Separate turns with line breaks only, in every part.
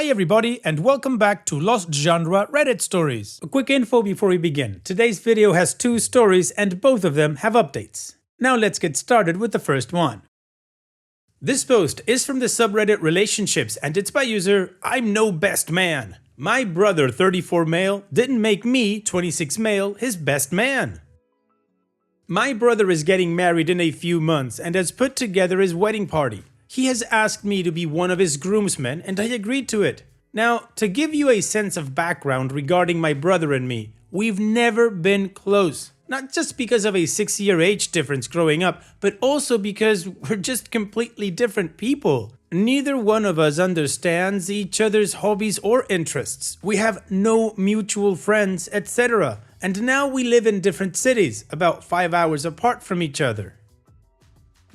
Hi everybody and welcome back to Lost Genre Reddit Stories. A quick info before we begin. Today's video has two stories and both of them have updates. Now let's get started with the first one. This post is from the subreddit Relationships and it's by user I'm no best man. My brother 34 male didn't make me 26 male his best man. My brother is getting married in a few months and has put together his wedding party. He has asked me to be one of his groomsmen and I agreed to it. Now, to give you a sense of background regarding my brother and me, we've never been close. Not just because of a 6-year age difference growing up, but also because we're just completely different people. Neither one of us understands each other's hobbies or interests. We have no mutual friends, etc. And now we live in different cities, about 5 hours apart from each other.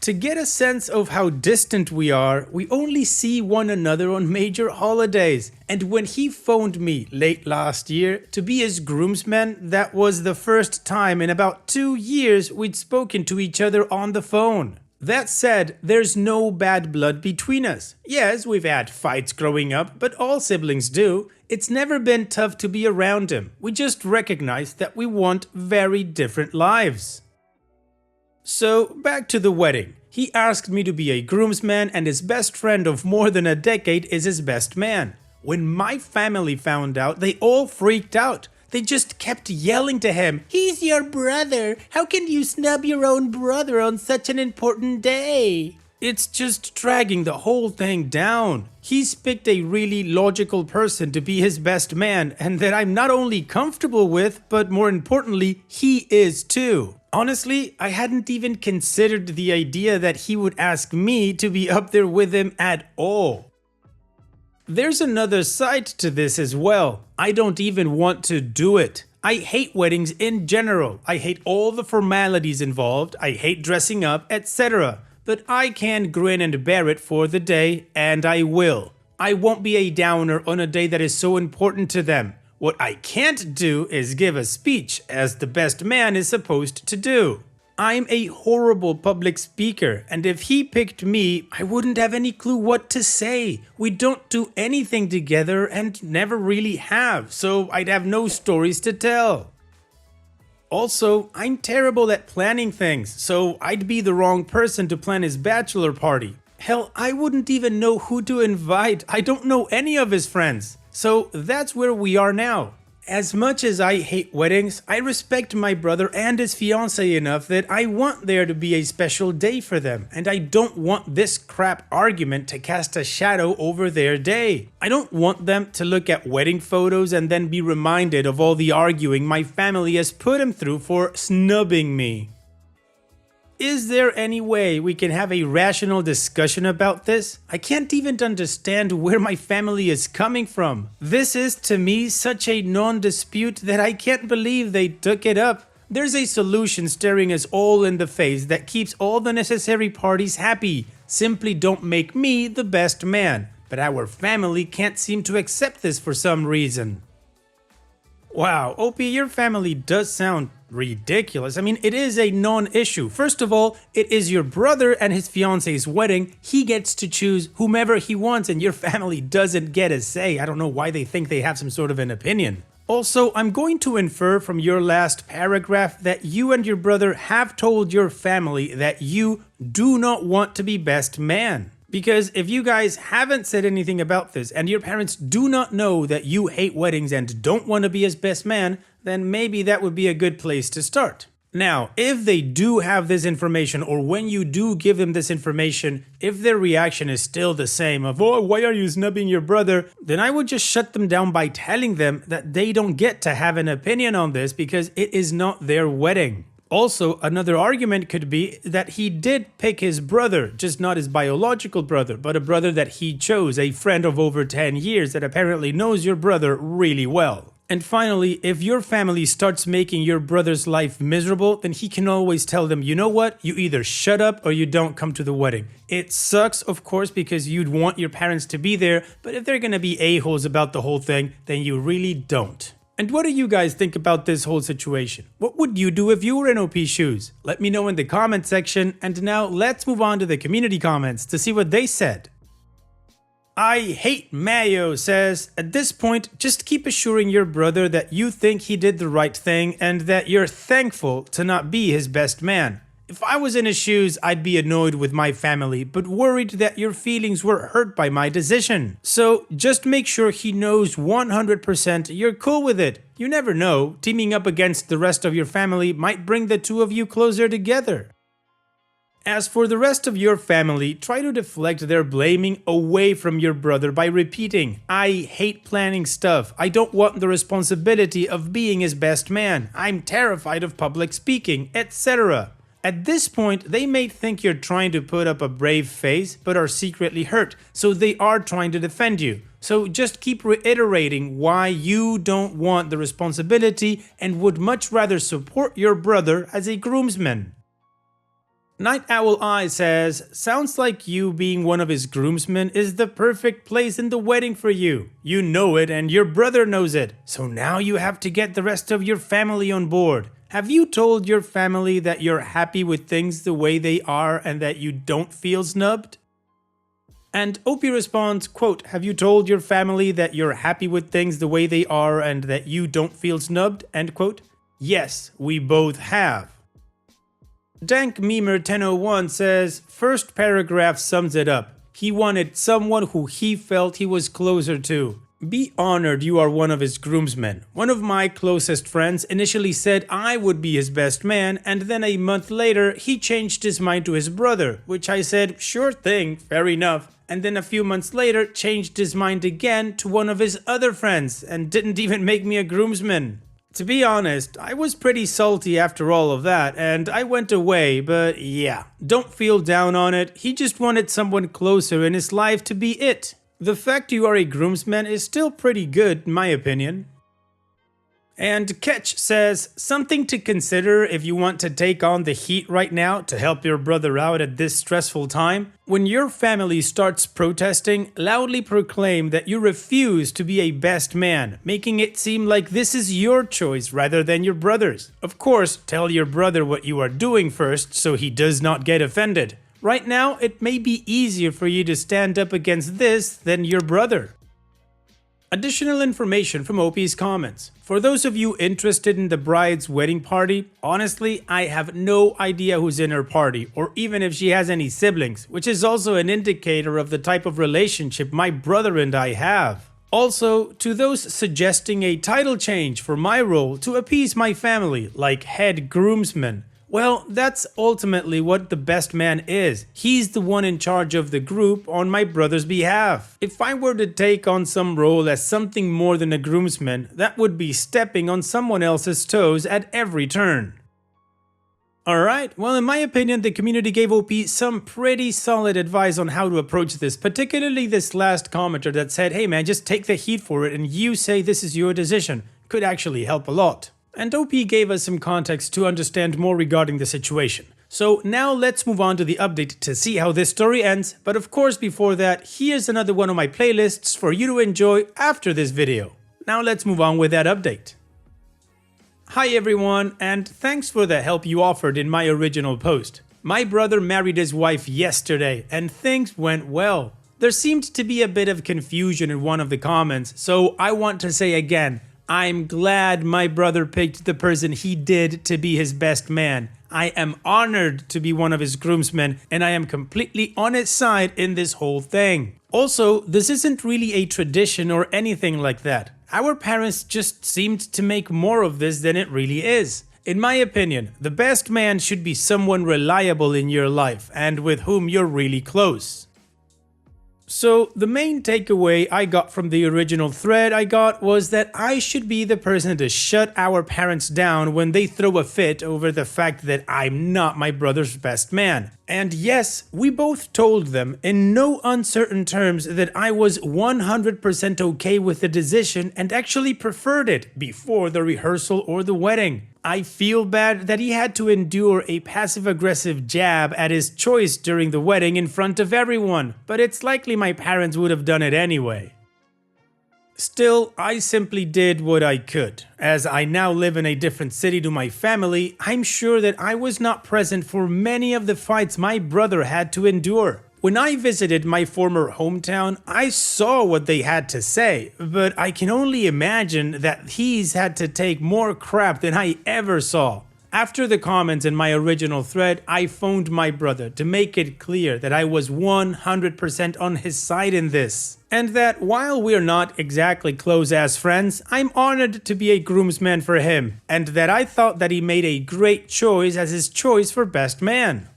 To get a sense of how distant we are, we only see one another on major holidays. And when he phoned me late last year to be his groomsman, that was the first time in about 2 years we'd spoken to each other on the phone. That said, there's no bad blood between us. Yes, we've had fights growing up, but all siblings do. It's never been tough to be around him. We just recognize that we want very different lives. So, back to the wedding. He asked me to be a groomsman and his best friend of more than a decade is his best man. When my family found out, they all freaked out. They just kept yelling to him, "He's your brother! How can you snub your own brother on such an important day?" It's just dragging the whole thing down. He's picked a really logical person to be his best man and that I'm not only comfortable with, but more importantly, he is too. Honestly, I hadn't even considered the idea that he would ask me to be up there with him at all. There's another side to this as well. I don't even want to do it. I hate weddings in general. I hate all the formalities involved. I hate dressing up, etc. But I can grin and bear it for the day, and I will. I won't be a downer on a day that is so important to them. What I can't do is give a speech, as the best man is supposed to do. I'm a horrible public speaker, and if he picked me, I wouldn't have any clue what to say. We don't do anything together and never really have, so I'd have no stories to tell. Also, I'm terrible at planning things, so I'd be the wrong person to plan his bachelor party. Hell, I wouldn't even know who to invite. I don't know any of his friends. So that's where we are now. As much as I hate weddings, I respect my brother and his fiancée enough that I want there to be a special day for them, and I don't want this crap argument to cast a shadow over their day. I don't want them to look at wedding photos and then be reminded of all the arguing my family has put him through for snubbing me. Is there any way we can have a rational discussion about this? I can't even understand where my family is coming from. This is, to me, such a non-dispute that I can't believe they took it up. There's a solution staring us all in the face that keeps all the necessary parties happy. Simply don't make me the best man. But our family can't seem to accept this for some reason. Wow, OP, your family does sound ridiculous. I mean, it is a non-issue. First of all, it is your brother and his fiance's wedding. He gets to choose whomever he wants and your family doesn't get a say. I don't know why they think they have some sort of an opinion. Also, I'm going to infer from your last paragraph that you and your brother have told your family that you do not want to be best man. Because if you guys haven't said anything about this and your parents do not know that you hate weddings and don't want to be his best man, then maybe that would be a good place to start. Now, if they do have this information or when you do give them this information, if their reaction is still the same of, "Oh, why are you snubbing your brother?" then I would just shut them down by telling them that they don't get to have an opinion on this because it is not their wedding. Also, another argument could be that he did pick his brother, just not his biological brother, but a brother that he chose, a friend of over 10 years that apparently knows your brother really well. And finally, if your family starts making your brother's life miserable, then he can always tell them, you know what, you either shut up or you don't come to the wedding. It sucks, of course, because you'd want your parents to be there, but if they're gonna be a-holes about the whole thing, then you really don't. And what do you guys think about this whole situation? What would you do if you were in OP's shoes? Let me know in the comment section, and now let's move on to the community comments to see what they said. I hate mayo says, at this point, just keep assuring your brother that you think he did the right thing and that you're thankful to not be his best man. If I was in his shoes, I'd be annoyed with my family, but worried that your feelings were hurt by my decision. So just make sure he knows 100% you're cool with it. You never know, teaming up against the rest of your family might bring the two of you closer together. As for the rest of your family, try to deflect their blaming away from your brother by repeating, I hate planning stuff, I don't want the responsibility of being his best man, I'm terrified of public speaking, etc. At this point, they may think you're trying to put up a brave face, but are secretly hurt, so they are trying to defend you. So just keep reiterating why you don't want the responsibility and would much rather support your brother as a groomsman. Night Owl Eye says, sounds like you being one of his groomsmen is the perfect place in the wedding for you. You know it and your brother knows it. So now you have to get the rest of your family on board. Have you told your family that you're happy with things the way they are and that you don't feel snubbed? And Opie responds, quote, have you told your family that you're happy with things the way they are and that you don't feel snubbed? End quote. Yes, we both have. Dank Memer 1001 says, first paragraph sums it up. He wanted someone who he felt he was closer to. Be honored you are one of his groomsmen. One of my closest friends initially said I would be his best man, and then a month later he changed his mind to his brother, which I said, sure thing, fair enough. And then a few months later changed his mind again to one of his other friends and didn't even make me a groomsman. To be honest, I was pretty salty after all of that, and I went away, but yeah, don't feel down on it, he just wanted someone closer in his life to be it. The fact you are a groomsman is still pretty good, in my opinion. And Ketch says, something to consider if you want to take on the heat right now to help your brother out at this stressful time. When your family starts protesting, loudly proclaim that you refuse to be a best man, making it seem like this is your choice rather than your brother's. Of course, tell your brother what you are doing first so he does not get offended. Right now, it may be easier for you to stand up against this than your brother. Additional information from Opie's comments. For those of you interested in the bride's wedding party, honestly, I have no idea who's in her party or even if she has any siblings, which is also an indicator of the type of relationship my brother and I have. Also, to those suggesting a title change for my role to appease my family, like head groomsman, well, that's ultimately what the best man is. He's the one in charge of the group on my brother's behalf. If I were to take on some role as something more than a groomsman, that would be stepping on someone else's toes at every turn. Alright, well in my opinion the community gave OP some pretty solid advice on how to approach this, particularly this last commenter that said, hey man, just take the heat for it and you say this is your decision. Could actually help a lot. And OP gave us some context to understand more regarding the situation. So now let's move on to the update to see how this story ends, but of course before that, here's another one of my playlists for you to enjoy after this video. Now let's move on with that update. Hi everyone, and thanks for the help you offered in my original post. My brother married his wife yesterday, and things went well. There seemed to be a bit of confusion in one of the comments, so I want to say again, I'm glad my brother picked the person he did to be his best man. I am honored to be one of his groomsmen, and I am completely on his side in this whole thing. Also, this isn't really a tradition or anything like that. Our parents just seemed to make more of this than it really is. In my opinion, the best man should be someone reliable in your life and with whom you're really close. So the main takeaway I got from the original thread was that I should be the person to shut our parents down when they throw a fit over the fact that I'm not my brother's best man. And yes, we both told them in no uncertain terms that I was 100% okay with the decision and actually preferred it before the rehearsal or the wedding. I feel bad that he had to endure a passive-aggressive jab at his choice during the wedding in front of everyone, but it's likely my parents would have done it anyway. Still, I simply did what I could. As I now live in a different city to my family, I'm sure that I was not present for many of the fights my brother had to endure. When I visited my former hometown, I saw what they had to say, but I can only imagine that he's had to take more crap than I ever saw. After the comments in my original thread, I phoned my brother to make it clear that I was 100% on his side in this. And that while we're not exactly close as friends, I'm honored to be a groomsman for him, and that I thought that he made a great choice as his choice for best man.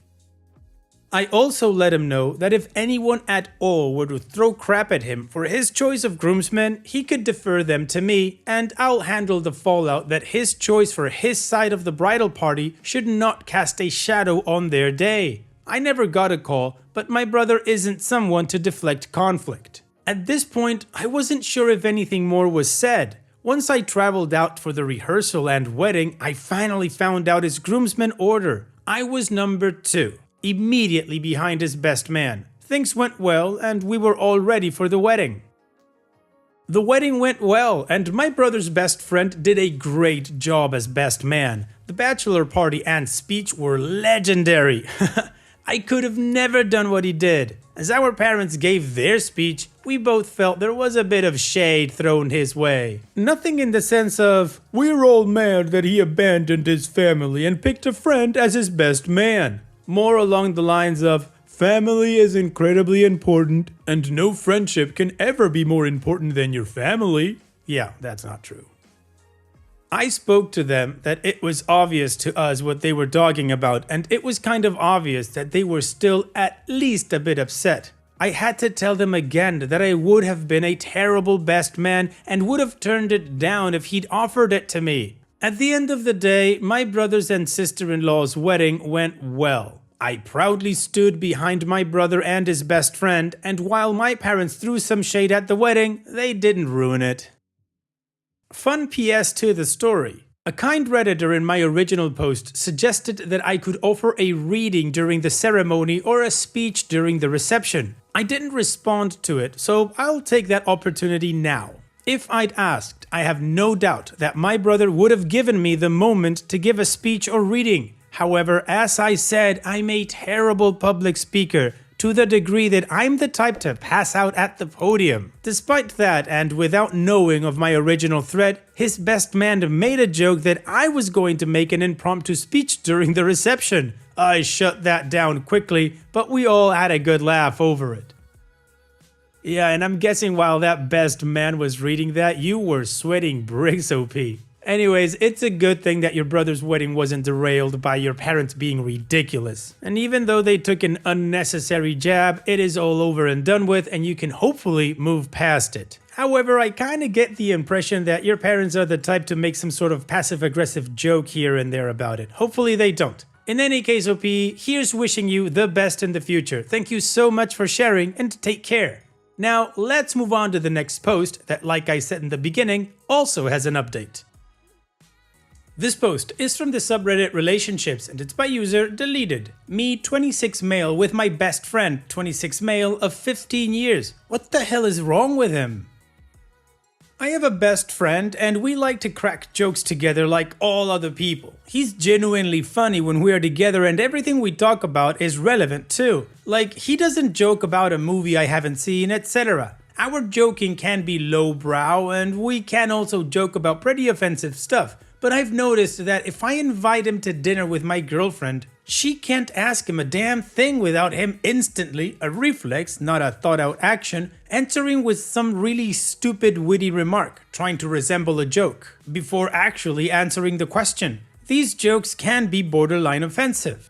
I also let him know that if anyone at all were to throw crap at him for his choice of groomsmen, he could defer them to me, and I'll handle the fallout that his choice for his side of the bridal party should not cast a shadow on their day. I never got a call, but my brother isn't someone to deflect conflict. At this point, I wasn't sure if anything more was said. Once I traveled out for the rehearsal and wedding, I finally found out his groomsmen order. I was number 2. Immediately behind his best man. Things went well and we were all ready for the wedding. The wedding went well and my brother's best friend did a great job as best man. The bachelor party and speech were legendary. I could have never done what he did. As our parents gave their speech, we both felt there was a bit of shade thrown his way. Nothing in the sense of, "We're all mad that he abandoned his family and picked a friend as his best man." More along the lines of, "Family is incredibly important, and no friendship can ever be more important than your family." Yeah, that's not true. I spoke to them that it was obvious to us what they were talking about, and it was kind of obvious that they were still at least a bit upset. I had to tell them again that I would have been a terrible best man and would have turned it down if he'd offered it to me. At the end of the day, my brother's and sister-in-law's wedding went well. I proudly stood behind my brother and his best friend, and while my parents threw some shade at the wedding, they didn't ruin it. Fun PS to the story. A kind redditor in my original post suggested that I could offer a reading during the ceremony or a speech during the reception. I didn't respond to it, so I'll take that opportunity now. If I'd asked, I have no doubt that my brother would have given me the moment to give a speech or reading. However, as I said, I'm a terrible public speaker, to the degree that I'm the type to pass out at the podium. Despite that, and without knowing of my original thread, his best man made a joke that I was going to make an impromptu speech during the reception. I shut that down quickly, but we all had a good laugh over it. Yeah, and I'm guessing while that best man was reading that, you were sweating bricks, OP. Anyways, it's a good thing that your brother's wedding wasn't derailed by your parents being ridiculous. And even though they took an unnecessary jab, it is all over and done with and you can hopefully move past it. However, I kinda get the impression that your parents are the type to make some sort of passive-aggressive joke here and there about it. Hopefully they don't. In any case, OP, here's wishing you the best in the future. Thank you so much for sharing and take care. Now, let's move on to the next post that, like I said in the beginning, also has an update. This post is from the subreddit Relationships and it's by user Deleted. Me, 26 male, with my best friend, 26 male, of 15 years. What the hell is wrong with him? I have a best friend and we like to crack jokes together like all other people. He's genuinely funny when we are together and everything we talk about is relevant too. Like, he doesn't joke about a movie I haven't seen, etc. Our joking can be lowbrow and we can also joke about pretty offensive stuff. But I've noticed that if I invite him to dinner with my girlfriend, she can't ask him a damn thing without him instantly, a reflex, not a thought out action, answering with some really stupid witty remark, trying to resemble a joke, before actually answering the question. These jokes can be borderline offensive.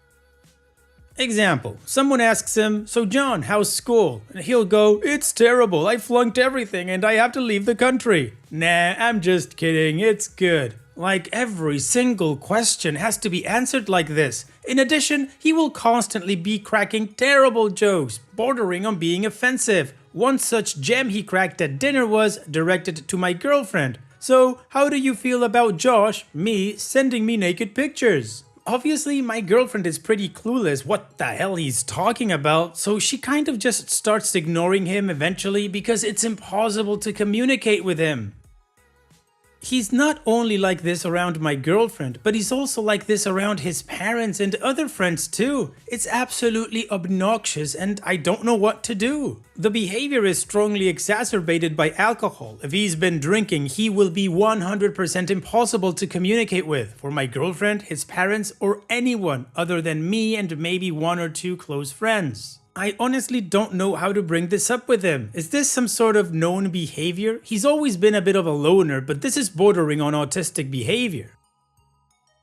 Example, someone asks him, "So John, how's school?" And he'll go, "It's terrible, I flunked everything and I have to leave the country." "Nah, I'm just kidding, it's good." Like, every single question has to be answered like this. In addition, he will constantly be cracking terrible jokes, bordering on being offensive. One such gem he cracked at dinner was directed to my girlfriend. "So, how do you feel about Josh, me, sending me naked pictures?" Obviously, my girlfriend is pretty clueless what the hell he's talking about, so she kind of just starts ignoring him eventually because it's impossible to communicate with him. He's not only like this around my girlfriend, but he's also like this around his parents and other friends too. It's absolutely obnoxious and I don't know what to do. The behavior is strongly exacerbated by alcohol. If he's been drinking, he will be 100% impossible to communicate with for my girlfriend, his parents, or anyone other than me and maybe one or two close friends. I honestly don't know how to bring this up with him. Is this some sort of known behavior? He's always been a bit of a loner, but this is bordering on autistic behavior.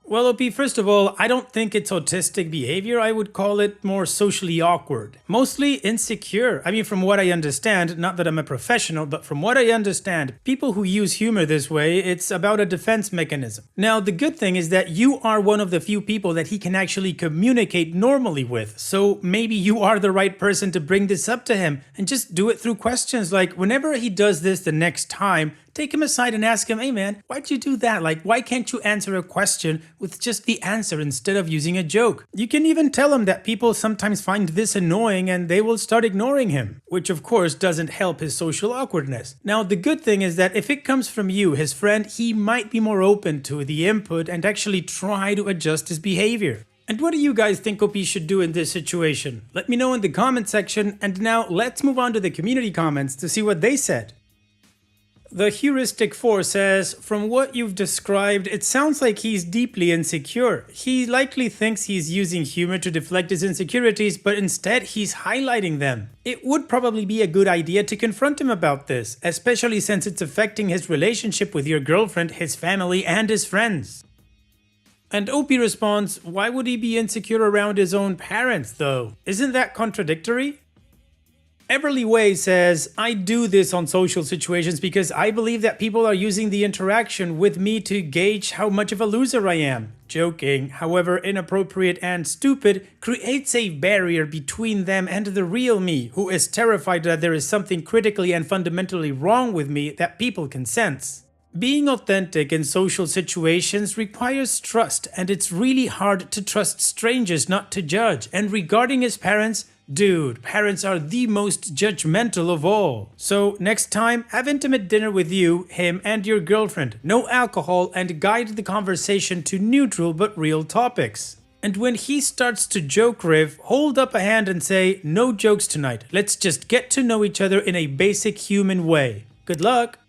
Well, OP, first of all, I don't think it's autistic behavior. I would call it more socially awkward. Mostly insecure. I mean, from what I understand, not that I'm a professional, but from what I understand, people who use humor this way, it's about a defense mechanism. Now, the good thing is that you are one of the few people that he can actually communicate normally with. So maybe you are the right person to bring this up to him and just do it through questions. Like whenever he does this the next time, take him aside and ask him, hey man, why'd you do that? Like, why can't you answer a question with just the answer instead of using a joke? You can even tell him that people sometimes find this annoying and they will start ignoring him, which of course doesn't help his social awkwardness. Now, the good thing is that if it comes from you, his friend, he might be more open to the input and actually try to adjust his behavior. And what do you guys think OP should do in this situation? Let me know in the comment section, and now let's move on to the community comments to see what they said. The Heuristic 4 says, from what you've described, it sounds like he's deeply insecure. He likely thinks he's using humor to deflect his insecurities, but instead he's highlighting them. It would probably be a good idea to confront him about this, especially since it's affecting his relationship with your girlfriend, his family, and his friends. And OP responds, why would he be insecure around his own parents though? Isn't that contradictory? Everly Way says, I do this on social situations because I believe that people are using the interaction with me to gauge how much of a loser I am. Joking, however inappropriate and stupid, creates a barrier between them and the real me, who is terrified that there is something critically and fundamentally wrong with me that people can sense. Being authentic in social situations requires trust, and it's really hard to trust strangers not to judge. And regarding his parents, dude, parents are the most judgmental of all. So next time, have intimate dinner with you, him, and your girlfriend. No alcohol, and guide the conversation to neutral but real topics. And when he starts to joke riff, hold up a hand and say, no jokes tonight. Let's just get to know each other in a basic human way. Good luck!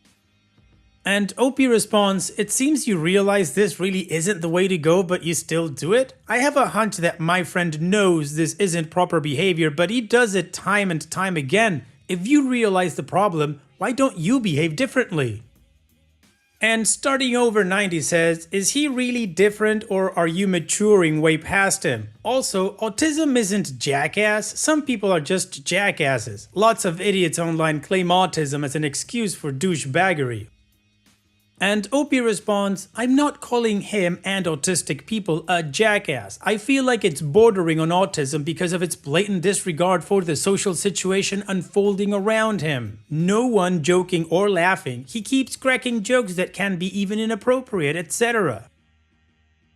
And OP responds, it seems you realize this really isn't the way to go, but you still do it? I have a hunch that my friend knows this isn't proper behavior, but he does it time and time again. If you realize the problem, why don't you behave differently? And Starting Over 90 says, is he really different or are you maturing way past him? Also, autism isn't jackass, some people are just jackasses. Lots of idiots online claim autism as an excuse for douchebaggery. And OP responds, I'm not calling him and autistic people a jackass. I feel like it's bordering on autism because of its blatant disregard for the social situation unfolding around him. No one joking or laughing. He keeps cracking jokes that can be even inappropriate, etc.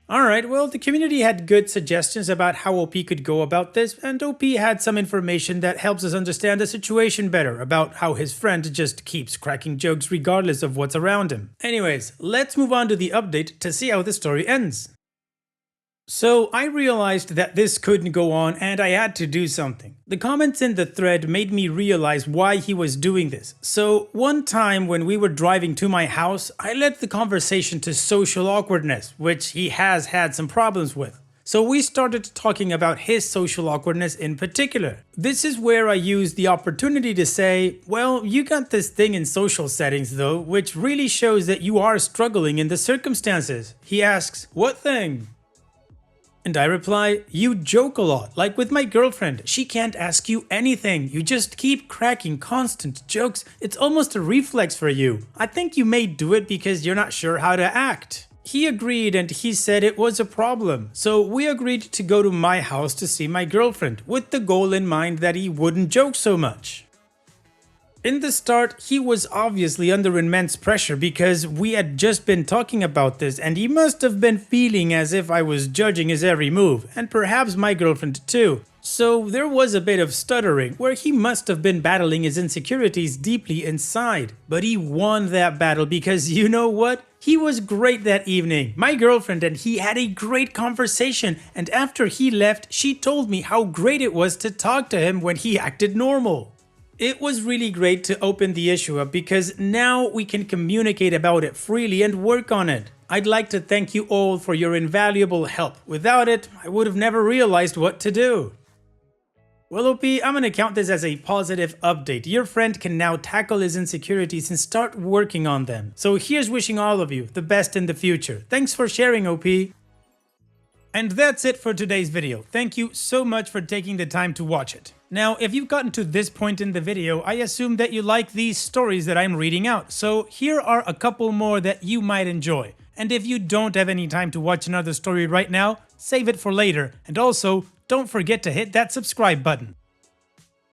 Alright, well, the community had good suggestions about how OP could go about this, and OP had some information that helps us understand the situation better about how his friend just keeps cracking jokes regardless of what's around him. Anyways, let's move on to the update to see how the story ends. So I realized that this couldn't go on and I had to do something. The comments in the thread made me realize why he was doing this. So one time when we were driving to my house, I led the conversation to social awkwardness, which he has had some problems with. So we started talking about his social awkwardness in particular. This is where I used the opportunity to say, well, you got this thing in social settings though, which really shows that you are struggling in the circumstances. He asks, what thing? And I reply, you joke a lot, like with my girlfriend. She can't ask you anything. You just keep cracking constant jokes. It's almost a reflex for you. I think you may do it because you're not sure how to act. He agreed and he said it was a problem. So we agreed to go to my house to see my girlfriend, with the goal in mind that he wouldn't joke so much. In the start, he was obviously under immense pressure because we had just been talking about this and he must have been feeling as if I was judging his every move, and perhaps my girlfriend too. So there was a bit of stuttering where he must have been battling his insecurities deeply inside. But he won that battle because you know what? He was great that evening. My girlfriend and he had a great conversation, and after he left, she told me how great it was to talk to him when he acted normal. It was really great to open the issue up because now we can communicate about it freely and work on it. I'd like to thank you all for your invaluable help. Without it, I would have never realized what to do. Well, OP, I'm gonna count this as a positive update. Your friend can now tackle his insecurities and start working on them. So here's wishing all of you the best in the future. Thanks for sharing, OP. And that's it for today's video. Thank you so much for taking the time to watch it. Now, if you've gotten to this point in the video, I assume that you like these stories that I'm reading out. So here are a couple more that you might enjoy. And if you don't have any time to watch another story right now, save it for later. And also, don't forget to hit that subscribe button.